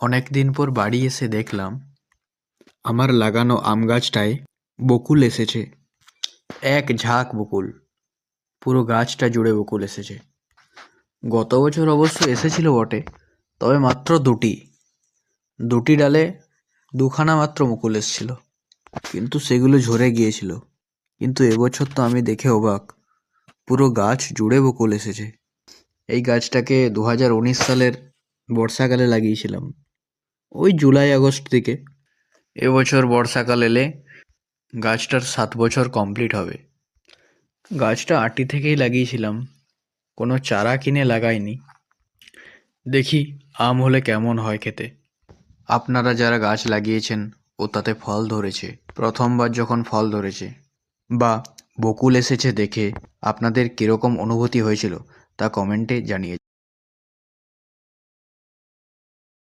অনেক দিন পর বাড়ি এসে দেখলাম আমার লাগানো আম গাছটায় বকুল এসেছে। এক ঝাঁক বকুল, পুরো গাছটা জুড়ে বকুল এসেছে। গত বছর অবশ্য এসেছিল বটে, তবে মাত্র দুটি ডালে দুখানা মাত্র মুকুল এসেছিল, কিন্তু সেগুলো ঝরে গিয়েছিল। কিন্তু এবছর তো আমি দেখে অবাক, পুরো গাছ জুড়ে বকুল এসেছে। এই গাছটাকে 2019 সালের বর্ষাকালে লাগিয়েছিলাম, ওই জুলাই আগস্ট দিকে। এবছর বর্ষাকাল এলে গাছটার 7 বছর কমপ্লিট হবে। গাছটা আঁটি থেকেই লাগিয়েছিলাম, কোনো চারা কিনে লাগাইনি। দেখি আম হলে কেমন হয় খেতে। আপনারা যারা গাছ লাগিয়েছেন ও তাতে ফল ধরেছে, প্রথমবার যখন ফল ধরেছে বা বকুল এসেছে দেখে আপনাদের কীরকম অনুভূতি হয়েছিল তা কমেন্টে জানিয়ে